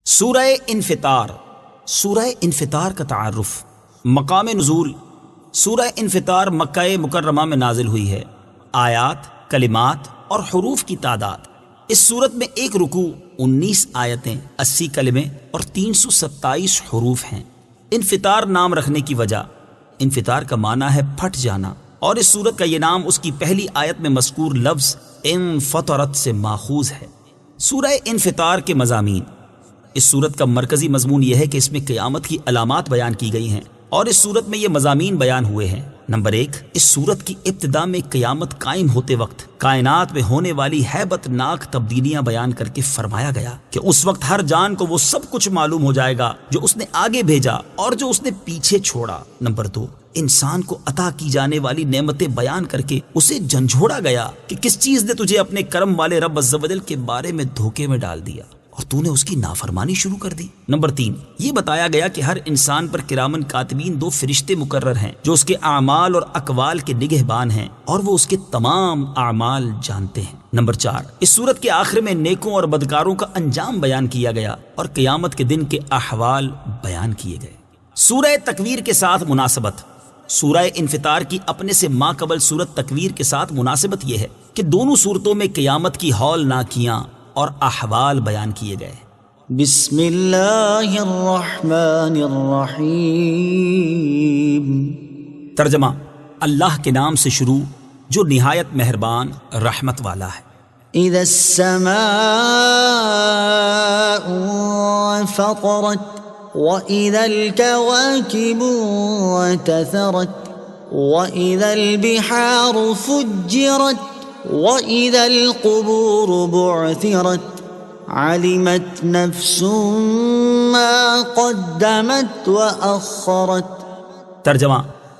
سورہ انفطار، سورہ انفطار کا تعارف۔ مقام نزول، سورہ انفطار مکہ مکرمہ میں نازل ہوئی ہے۔ آیات، کلمات اور حروف کی تعداد: اس سورت میں ایک رکوع، 19 آیتیں، 80 کلمے اور 327 حروف ہیں۔ انفطار نام رکھنے کی وجہ: انفطار کا معنی ہے پھٹ جانا، اور اس سورت کا یہ نام اس کی پہلی آیت میں مذکور لفظ انفطرت سے ماخوذ ہے۔ سورہ انفطار کے مضامین: اس سورت کا مرکزی مضمون یہ ہے کہ اس میں قیامت کی علامات بیان کی گئی ہیں، اور اس سورت میں یہ مضامین بیان ہوئے ہیں۔ نمبر 1، اس سورت کی ابتدا میں قیامت قائم ہوتے وقت کائنات میں ہونے والی ہیبت ناک تبدیلیاں بیان کر کے فرمایا گیا کہ اس وقت ہر جان کو وہ سب کچھ معلوم ہو جائے گا جو اس نے آگے بھیجا اور جو اس نے پیچھے چھوڑا۔ نمبر 2، انسان کو عطا کی جانے والی نعمتیں بیان کر کے اسے جھنجھوڑا گیا کہ کس چیز نے تجھے اپنے کرم والے رب عز و جل کے بارے میں دھوکے میں ڈال دیا اور تو نے اس کی نافرمانی شروع کر دی۔ نمبر 3، یہ بتایا گیا کہ ہر انسان پر کرامن کاتبین 2 فرشتے مقرر ہیں جو اس کے اعمال اور اقوال کے نگہبان ہیں، اور وہ اس کے تمام اعمال جانتے ہیں۔ نمبر 4، اس سورت کے آخر میں نیکوں اور بدکاروں کا انجام بیان کیا گیا اور قیامت کے دن کے احوال بیان کیے گئے۔ سورہ تکویر کے ساتھ مناسبت: سورہ انفطار کی اپنے سے ماقبل سورت تکویر کے ساتھ مناسبت یہ ہے کہ دونوں سورتوں میں قیامت کی ہولناکیاں اور احوال بیان کیے گئے۔ بسم اللہ الرحمن الرحیم۔ ترجمہ: اللہ کے نام سے شروع جو نہایت مہربان رحمت والا ہے۔ اذا السماء انفطرت واذا الكواكب انتثرت واذا البحار فجرت وَإِذَا الْقُبُورُ بُعْثِرَتْ عَلِمَتْ نَفْسٌ مَّا قَدَّمَتْ وَأَخَّرَتْ۔ ترجمہ: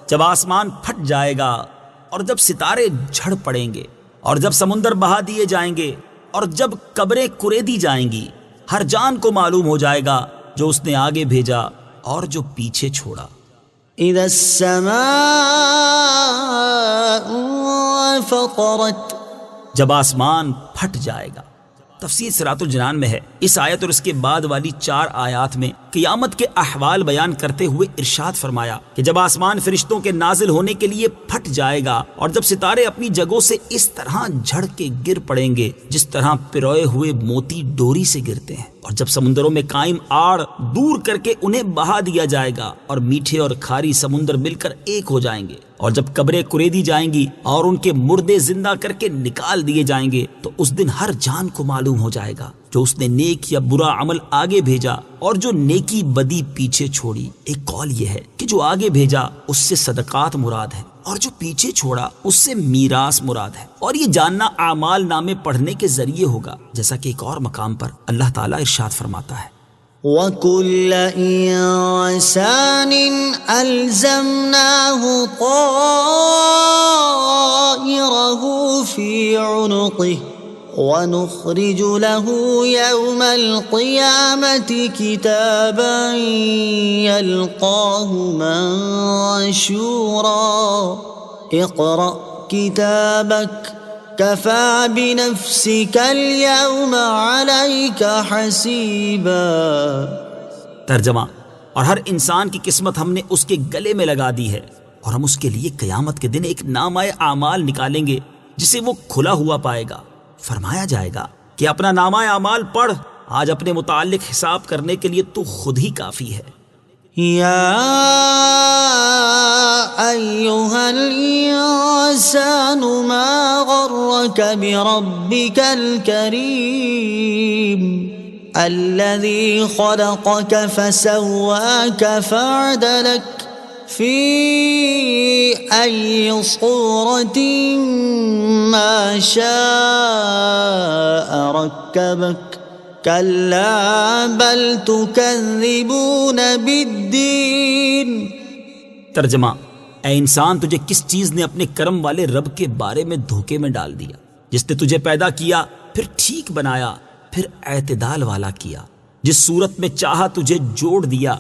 جب آسمان پھٹ جائے گا اور جب ستارے جھڑ پڑیں گے اور جب سمندر بہا دیے جائیں گے اور جب قبریں کریدی جائیں گی، ہر جان کو معلوم ہو جائے گا جو اس نے آگے بھیجا اور جو پیچھے چھوڑا۔ اذا السماء انفطرت، جب آسمان پھٹ جائے گا۔ تفسیر صراط الجنان میں ہے۔ اس آیت اور اس کے بعد والی 4 آیات میں قیامت کے احوال بیان کرتے ہوئے ارشاد فرمایا کہ جب آسمان فرشتوں کے نازل ہونے کے لیے پھٹ جائے گا اور جب ستارے اپنی جگہوں سے اس طرح جھڑ کے گر پڑیں گے جس طرح پروئے ہوئے موتی ڈوری سے گرتے ہیں، اور جب سمندروں میں قائم آڑ دور کر کے انہیں بہا دیا جائے گا اور میٹھے اور کھاری سمندر مل کر ایک ہو جائیں گے، اور جب قبریں کریدی جائیں گی اور ان کے مردے زندہ کر کے نکال دیے جائیں گے، تو اس دن ہر جان کو معلوم ہو جائے گا جو اس نے نیک یا برا عمل آگے بھیجا اور جو نیکی بدی پیچھے چھوڑی۔ ایک قول یہ ہے کہ جو آگے بھیجا اس سے صدقات مراد ہے، اور جو پیچھے چھوڑا اس سے میراث مراد ہے، اور یہ جاننا اعمال نامے پڑھنے کے ذریعے ہوگا، جیسا کہ ایک اور مقام پر اللہ تعالیٰ ارشاد فرماتا ہے: وَكُلَّ إِنسَانٍ أَلْزَمْنَاهُ طَائِرَهُ فِي عُنُقِهِ وَنُخْرِجُ لَهُ يَوْمَ الْقِيَامَةِ كِتَابًا يَلْقَاهُ مَنشُورًا اقْرَأْ كِتَابَكَ كَفَى بِنَفْسِكَ الْيَوْمَ عَلَيْكَ حَسِيبًا۔ ترجمہ: اور ہر انسان کی قسمت ہم نے اس کے گلے میں لگا دی ہے، اور ہم اس کے لیے قیامت کے دن ایک نامہ اعمال نکالیں گے جسے وہ کھلا ہوا پائے گا۔ فرمایا جائے گا کہ اپنا نامہ اعمال پڑھ، آج اپنے متعلق حساب کرنے کے لیے تو خود ہی کافی ہے۔ یا ایھا الانسان ما غرک بربک الکریم الذی خلقک فسواک فعدلک فی ای صورت ما شاء رکبک کلا بل تکذبون بالدین۔ ترجمہ: اے انسان، تجھے کس چیز نے اپنے کرم والے رب کے بارے میں دھوکے میں ڈال دیا، جس نے تجھے پیدا کیا، پھر ٹھیک بنایا، پھر اعتدال والا کیا، جس صورت میں چاہا تجھے جوڑ دیا؟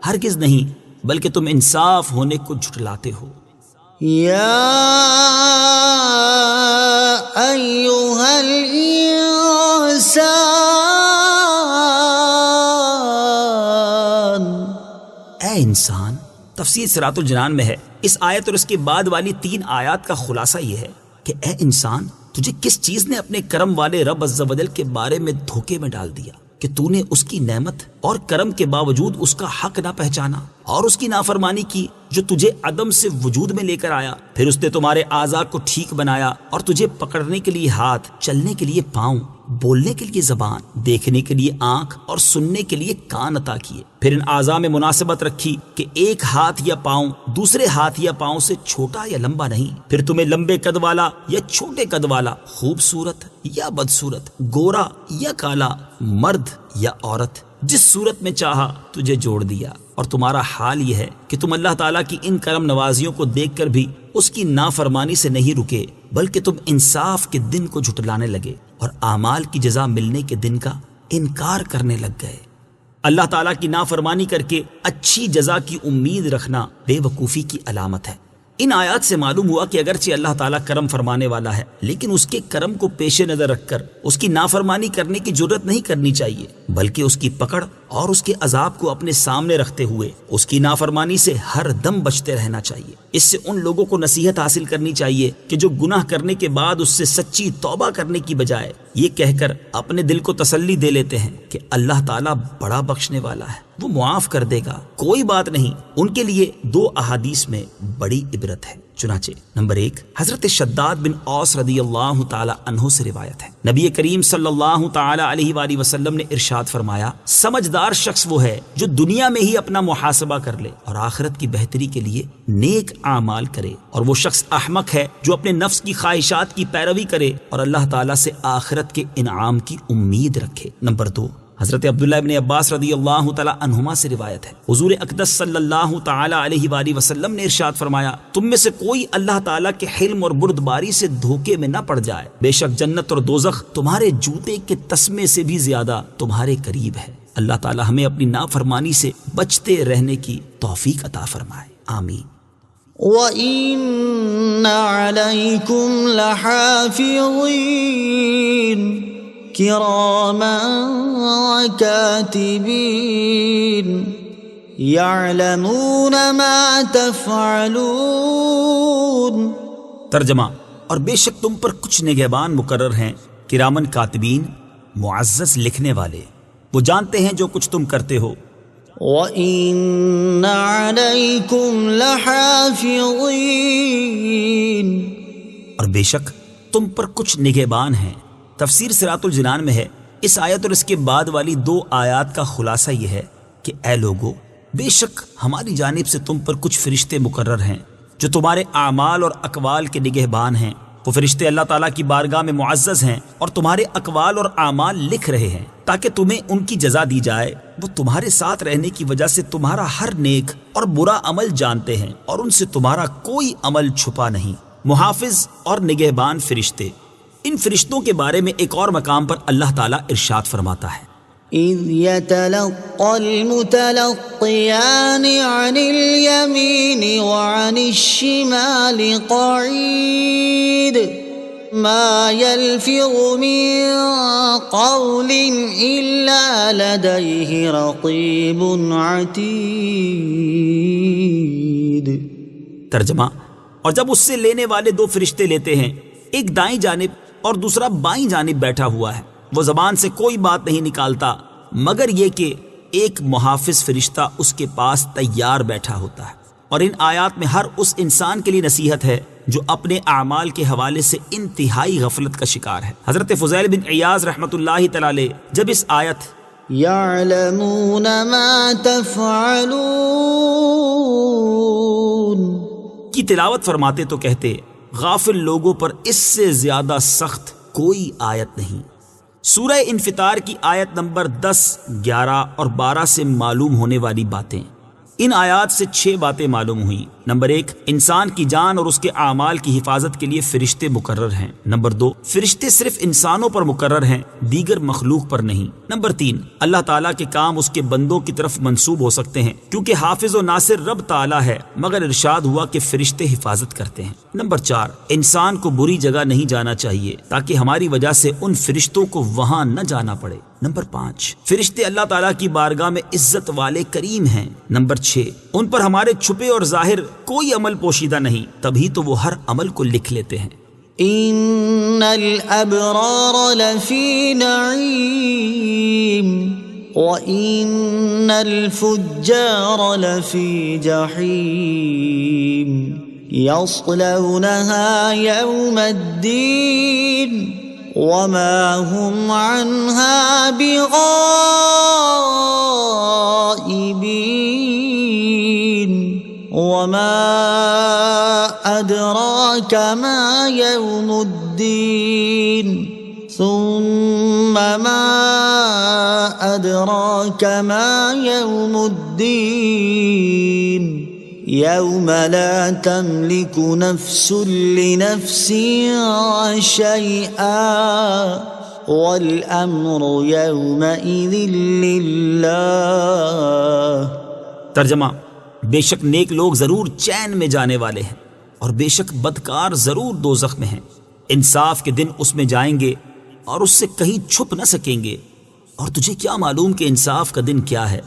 ہرگز نہیں، بلکہ تم انصاف ہونے کو جھٹلاتے ہو۔ یا ایھا الانسان انسان، تفسیر صراط الجنان میں ہے، اس آیت اور اس کے بعد والی 3 آیات کا خلاصہ یہ ہے کہ اے انسان، تجھے کس چیز نے اپنے کرم والے رب عز و جل کے بارے میں دھوکے میں ڈال دیا کہ تو نے اس کی نعمت اور کرم کے باوجود اس کا حق نہ پہچانا اور اس کی نافرمانی کی جو تجھے عدم سے وجود میں لے کر آیا. پھر اس نے تمہارے اعضاء کو ٹھیک بنایا اور تجھے پکڑنے کے لیے ہاتھ، چلنے کے لیے پاؤں، بولنے کے لیے زبان، دیکھنے کے لیے آنکھ اور سننے کے لیے کان عطا کیے. پھر ان اعضاء میں مناسبت رکھی کہ ایک ہاتھ یا پاؤں دوسرے ہاتھ یا پاؤں سے چھوٹا یا لمبا نہیں. پھر تمہیں لمبے قد والا یا چھوٹے قد والا، خوبصورت یا بدصورت، گورا یا کالا، مرد یا عورت، جس صورت میں چاہا تجھے جوڑ دیا. اور تمہارا حال یہ ہے کہ تم اللہ تعالیٰ کی ان کرم نوازیوں کو دیکھ کر بھی اس کی نافرمانی سے نہیں رکے، بلکہ تم انصاف کے دن کو جھٹلانے لگے اور اعمال کی جزا ملنے کے دن کا انکار کرنے لگ گئے. اللہ تعالیٰ کی نافرمانی کر کے اچھی جزا کی امید رکھنا بے وقوفی کی علامت ہے. ان آیات سے معلوم ہوا کہ اگرچہ اللہ تعالیٰ کرم فرمانے والا ہے، لیکن اس کے کرم کو پیش نظر رکھ کر اس کی نافرمانی کرنے کی جرت نہیں کرنی چاہیے، بلکہ اس کی پکڑ اور اس کے عذاب کو اپنے سامنے رکھتے ہوئے اس کی نافرمانی سے ہر دم بچتے رہنا چاہیے. اس سے ان لوگوں کو نصیحت حاصل کرنی چاہیے کہ جو گناہ کرنے کے بعد اس سے سچی توبہ کرنے کی بجائے یہ کہہ کر اپنے دل کو تسلی دے لیتے ہیں کہ اللہ تعالیٰ بڑا بخشنے والا ہے، وہ معاف کر دے گا، کوئی بات نہیں، ان کے لیے 2 احادیث میں بڑی عبرت ہے. چنانچہ نمبر 1 حضرت شداد بن اوس رضی اللہ تعالی عنہ سے روایت ہے، نبی کریم صلی اللہ تعالی علیہ وآلہ وسلم نے ارشاد فرمایا، سمجھدار شخص وہ ہے جو دنیا میں ہی اپنا محاسبہ کر لے اور آخرت کی بہتری کے لیے نیک اعمال کرے، اور وہ شخص احمق ہے جو اپنے نفس کی خواہشات کی پیروی کرے اور اللہ تعالیٰ سے آخرت کے انعام کی امید رکھے. نمبر 2 حضرت عبداللہ ابن عباس رضی اللہ تعالی عنہما سے روایت ہے، حضور اقدس صلی اللہ تعالی علیہ وآلہ وسلم نے ارشاد فرمایا، تم میں سے کوئی اللہ تعالیٰ کے حلم اور بردباری سے دھوکے میں نہ پڑ جائے، بے شک جنت اور دوزخ تمہارے جوتے کے تسمے سے بھی زیادہ تمہارے قریب ہے. اللہ تعالیٰ ہمیں اپنی نافرمانی سے بچتے رہنے کی توفیق عطا فرمائے، آمین. وَإِنَّ عَلَيْكُمْ لَحَافِظِينَ كِرَامًا كَاتِبِينَ يَعْلَمُونَ مَا تَفْعَلُونَ. ترجمہ: اور بے شک تم پر کچھ نگہبان مقرر ہیں، کرامن کاتبین، معزز لکھنے والے، وہ جانتے ہیں جو کچھ تم کرتے ہو. وَإِنَّ عَلَيْكُمْ لَحَافِظِينَ. اور بے شک تم پر کچھ نگہبان ہیں. تفسیر صراط الجنان میں ہے، اس آیت اور اس کے بعد والی 2 آیات کا خلاصہ یہ ہے کہ اے لوگو، بے شک ہماری جانب سے تم پر کچھ فرشتے مقرر ہیں جو تمہارے اعمال اور اقوال کے نگہبان ہیں. وہ فرشتے اللہ تعالیٰ کی بارگاہ میں معزز ہیں اور تمہارے اقوال اور اعمال لکھ رہے ہیں تاکہ تمہیں ان کی جزا دی جائے. وہ تمہارے ساتھ رہنے کی وجہ سے تمہارا ہر نیک اور برا عمل جانتے ہیں اور ان سے تمہارا کوئی عمل چھپا نہیں. محافظ اور نگہبان فرشتے، ان فرشتوں کے بارے میں ایک اور مقام پر اللہ تعالیٰ ارشاد فرماتا ہے، إِذْ يَتَلَقَّى الْمُتَلَقِّيَانِ عَنِ الْيَمِينِ وَعَنِ الشِّمَالِ قَعِيدٌ مَا يَلْفِظُ مِنْ قَوْلٍ إِلَّا لَدَيْهِ رَقِيبٌ عَتِيدٌ. ترجمہ: اور جب اس سے لینے والے 2 فرشتے لیتے ہیں، ایک دائیں جانب اور دوسرا بائیں جانب بیٹھا ہوا ہے، وہ زبان سے کوئی بات نہیں نکالتا مگر یہ کہ ایک محافظ فرشتہ اس کے پاس تیار بیٹھا ہوتا ہے. اور ان آیات میں ہر اس انسان کے لیے نصیحت ہے جو اپنے اعمال کے حوالے سے انتہائی غفلت کا شکار ہے. حضرت فضیل بن عیاض رحمۃ اللہ تعالی علیہ جب اس آیت يَعْلَمُونَ مَا تَفْعَلُونَ کی تلاوت فرماتے تو کہتے، غافل لوگوں پر اس سے زیادہ سخت کوئی آیت نہیں. سورہ انفطار کی آیت نمبر 10، 11 اور 12 سے معلوم ہونے والی باتیں. ان آیات سے 6 باتیں معلوم ہوئیں. نمبر 1، انسان کی جان اور اس کے اعمال کی حفاظت کے لیے فرشتے مقرر ہیں. نمبر 2، فرشتے صرف انسانوں پر مقرر ہیں، دیگر مخلوق پر نہیں. نمبر 3، اللہ تعالیٰ کے کام اس کے بندوں کی طرف منسوب ہو سکتے ہیں کیونکہ حافظ و ناصر رب تعالیٰ ہے، مگر ارشاد ہوا کہ فرشتے حفاظت کرتے ہیں. نمبر 4، انسان کو بری جگہ نہیں جانا چاہیے تاکہ ہماری وجہ سے ان فرشتوں کو وہاں نہ جانا پڑے. نمبر 5، فرشتے اللہ تعالیٰ کی بارگاہ میں عزت والے کریم ہیں۔ نمبر 6، ان پر ہمارے چھپے اور ظاہر کوئی عمل پوشیدہ نہیں، تبھی تو وہ ہر عمل کو لکھ لیتے ہیں۔ ان الابرار لفی نعیم وان الفجار لفی جحیم یصلونها یوم الدین وما هم عنها بغائبین وما أدراك ما يوم الدين ثم ما أدراك ما يوم الدين يوم لا تملك نفس لنفس شيئا والأمر يومئذ لله۔ ترجمہ، بے شک نیک لوگ ضرور چین میں جانے والے ہیں اور بے شک بدکار ضرور دوزخ میں ہیں۔ انصاف کے دن اس میں جائیں گے اور اس سے کہیں چھپ نہ سکیں گے۔ اور تجھے کیا معلوم کہ انصاف کا دن کیا ہے؟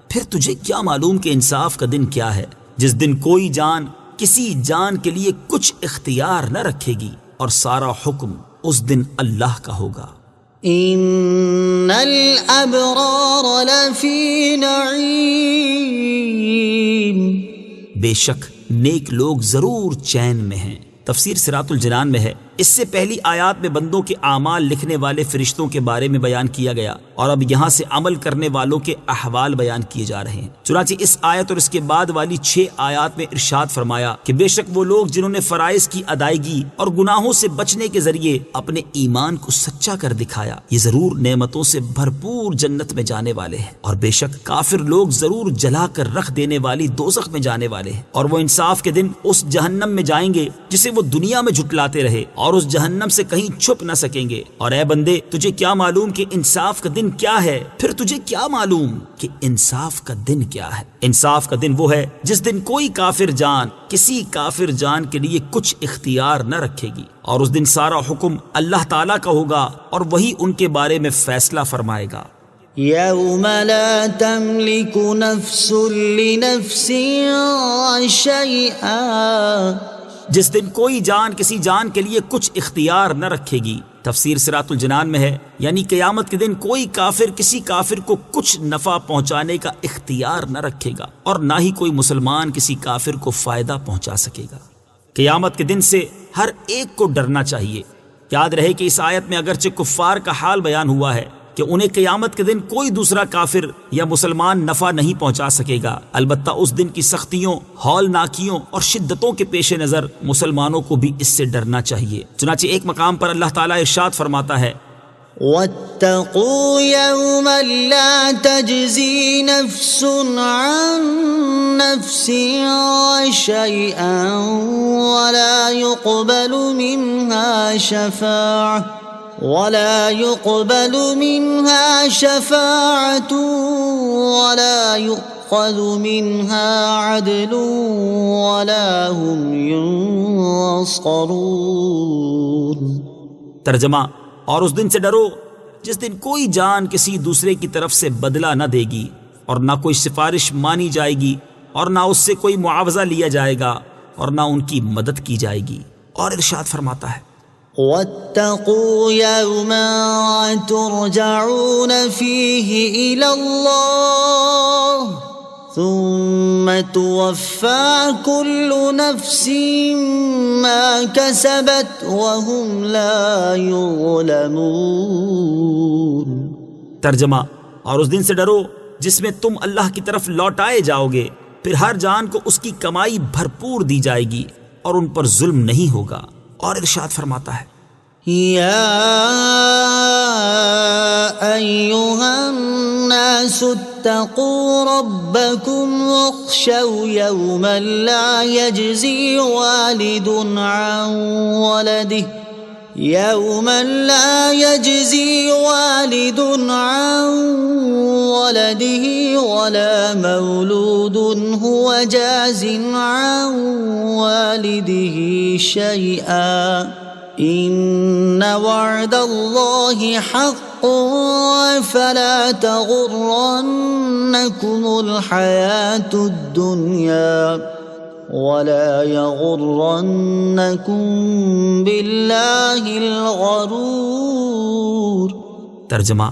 پھر تجھے کیا معلوم کہ انصاف کا دن کیا ہے؟ جس دن کوئی جان کسی جان کے لیے کچھ اختیار نہ رکھے گی اور سارا حکم اس دن اللہ کا ہوگا۔ ان الابرار لفی نعیم، بے شک نیک لوگ ضرور چین میں ہیں۔ تفسیر صراط الجنان میں ہے۔ اس سے پہلی آیات میں بندوں کے اعمال لکھنے والے فرشتوں کے بارے میں بیان کیا گیا، اور اب یہاں سے عمل کرنے والوں کے احوال بیان کیے جا رہے ہیں۔ چنانچہ اس آیت اور اس کے بعد والی 6 آیات میں ارشاد فرمایا کہ بے شک وہ لوگ جنہوں نے فرائض کی ادائیگی اور گناہوں سے بچنے کے ذریعے اپنے ایمان کو سچا کر دکھایا، یہ ضرور نعمتوں سے بھرپور جنت میں جانے والے ہیں، اور بے شک کافر لوگ ضرور جلا کر رکھ دینے والی دوزخ میں جانے والے ہیں، اور وہ انصاف کے دن اس جہنم میں جائیں گے جسے وہ دنیا میں جھٹلاتے رہے، اور اس جہنم سے کہیں چھپ نہ سکیں گے۔ اور اے بندے، تجھے کیا معلوم کہ انصاف کا دن کیا ہے؟ پھر تجھے کیا معلوم کہ انصاف کا دن کیا ہے؟ انصاف کا دن وہ ہے جس دن کوئی کافر جان کسی کافر جان کے لیے کچھ اختیار نہ رکھے گی، اور اس دن سارا حکم اللہ تعالیٰ کا ہوگا اور وہی ان کے بارے میں فیصلہ فرمائے گا۔ یوم لا تملک نفس لنفس شیئا، جس دن کوئی جان کسی جان کے لیے کچھ اختیار نہ رکھے گی۔ تفسیر صراط الجنان میں ہے، یعنی قیامت کے دن کوئی کافر کسی کافر کو کچھ نفع پہنچانے کا اختیار نہ رکھے گا، اور نہ ہی کوئی مسلمان کسی کافر کو فائدہ پہنچا سکے گا۔ قیامت کے دن سے ہر ایک کو ڈرنا چاہیے۔ یاد رہے کہ اس آیت میں اگرچہ کفار کا حال بیان ہوا ہے کہ انہیں قیامت کے دن کوئی دوسرا کافر یا مسلمان نفع نہیں پہنچا سکے گا، البتہ اس دن کی سختیوں، ہولناکیوں اور شدتوں کے پیش نظر مسلمانوں کو بھی اس سے ڈرنا چاہیے۔ چنانچہ ایک مقام پر اللہ تعالیٰ ارشاد فرماتا ہے، واتقوا يوما لا تجزي نفس عن نفس شيئا ولا يقبل منها شفاعة ولا يؤخذ منها عدل ولا هم ينصرون۔ ترجمہ، اور اس دن سے ڈرو جس دن کوئی جان کسی دوسرے کی طرف سے بدلہ نہ دے گی، اور نہ کوئی سفارش مانی جائے گی، اور نہ اس سے کوئی معاوضہ لیا جائے گا، اور نہ ان کی مدد کی جائے گی۔ اور ارشاد فرماتا ہے، واتقوا يوما ترجعون فيه إلى الله ثم توفى كل نفس ما كسبت وهم لا يظلمون۔ ترجمہ، اور اس دن سے ڈرو جس میں تم اللہ کی طرف لوٹائے جاؤ گے، پھر ہر جان کو اس کی کمائی بھرپور دی جائے گی اور ان پر ظلم نہیں ہوگا۔ اور ارشاد فرماتا ہے، یا ایھا الناس اتقوا ربکم واخشوا یوما لا یجزی والد عن ولده يوما لا يجزي والد عن ولده ولا مولود هو جاز عن والده شيئا إن وعد الله حق فلا تغرنكم الحياة الدنيا ولا يغرنكم بالله الغرور۔ ترجمہ: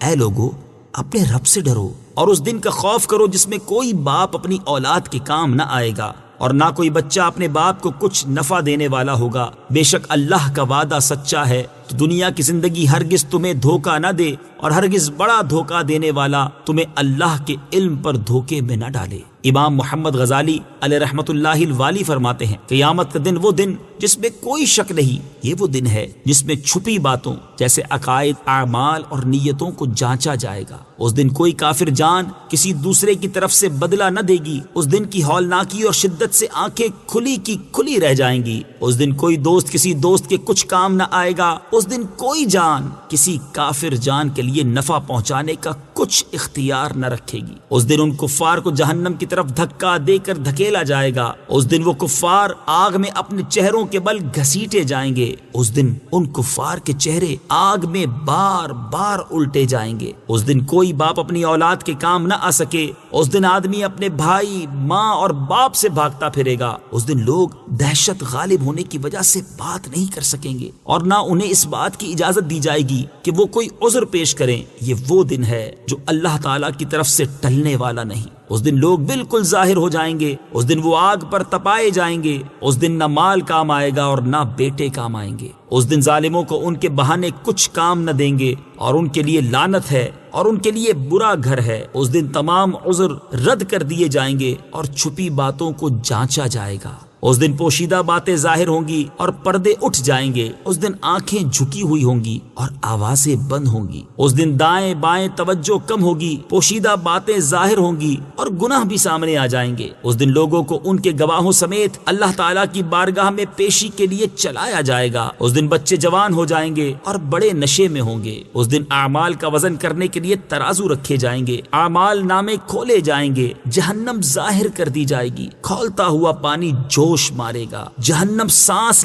اے لوگو، اپنے رب سے ڈرو اور اس دن کا خوف کرو جس میں کوئی باپ اپنی اولاد کے کام نہ آئے گا اور نہ کوئی بچہ اپنے باپ کو کچھ نفع دینے والا ہوگا۔ بے شک اللہ کا وعدہ سچا ہے، تو دنیا کی زندگی ہرگز تمہیں دھوکہ نہ دے اور ہرگز بڑا دھوکہ دینے والا تمہیں اللہ کے علم پر دھوکے میں نہ ڈالے۔ امام محمد غزالی علیہ رحمت اللہ الوالی فرماتے ہیں، قیامت کا دن وہ دن جس میں کوئی شک نہیں، یہ وہ دن ہے جس میں چھپی باتوں جیسے عقائد، اعمال اور نیتوں کو جانچا جائے گا۔ اس دن کوئی کافر جان کسی دوسرے کی طرف سے بدلہ نہ دے گی۔ اس دن کی ہولناکی اور شدت سے آنکھیں کھلی کی کھلی رہ جائیں گی۔ اس دن کوئی دوست کسی دوست کے کچھ کام نہ آئے گا۔ اس دن کوئی جان کسی کافر جان کے لیے نفع پہنچانے کا کچھ اختیار نہ رکھے گی۔ اس دن ان کفار کو جہنم کی طرف دھکا دے کر دھکیلا جائے گا۔ اس دن وہ کفار آگ میں اپنے چہروں کے بل گھسیٹے جائیں گے۔ اس دن ان کفار کے چہرے آگ میں بار بار الٹے جائیں گے۔ اس دن کوئی باپ اپنی اولاد کے کام نہ آ سکے۔ اس دن آدمی اپنے بھائی، ماں اور باپ سے بھاگتا پھرے گا۔ اس دن لوگ دہشت غالب ہونے کی وجہ سے بات نہیں کر سکیں گے اور نہ انہیں اس بات کی اجازت دی جائے گی کہ وہ کوئی عذر پیش کریں۔ یہ وہ دن ہے جو اللہ تعالیٰ کی طرف سے ٹلنے والا نہیں۔ اس دن لوگ بالکل ظاہر ہو جائیں گے۔ اس دن وہ آگ پر تپائے جائیں گے۔ اس دن نہ مال کام آئے گا اور نہ بیٹے کام آئیں گے۔ اس دن ظالموں کو ان کے بہانے کچھ کام نہ دیں گے اور ان کے لیے لعنت ہے اور ان کے لیے برا گھر ہے۔ اس دن تمام عذر رد کر دیے جائیں گے اور چھپی باتوں کو جانچا جائے گا۔ اس دن پوشیدہ باتیں ظاہر ہوں گی اور پردے اٹھ جائیں گے۔ اس دن آنکھیں جھکی ہوئی ہوں گی اور آوازیں بند ہوں گی۔ اس دن دائیں بائیں توجہ کم ہوگی، پوشیدہ باتیں ظاہر ہوں گی اور گناہ بھی سامنے آ جائیں گے۔ اس دن لوگوں کو ان کے گواہوں سمیت اللہ تعالیٰ کی بارگاہ میں پیشی کے لیے چلایا جائے گا۔ اس دن بچے جوان ہو جائیں گے اور بڑے نشے میں ہوں گے۔ اس دن اعمال کا وزن کرنے کے لیے ترازو رکھے جائیں گے، اعمال نامے کھولے جائیں گے، جہنم ظاہر کر دی جائے گی، کھولتا ہوا پانی جوش مارے گا، جہنم سانس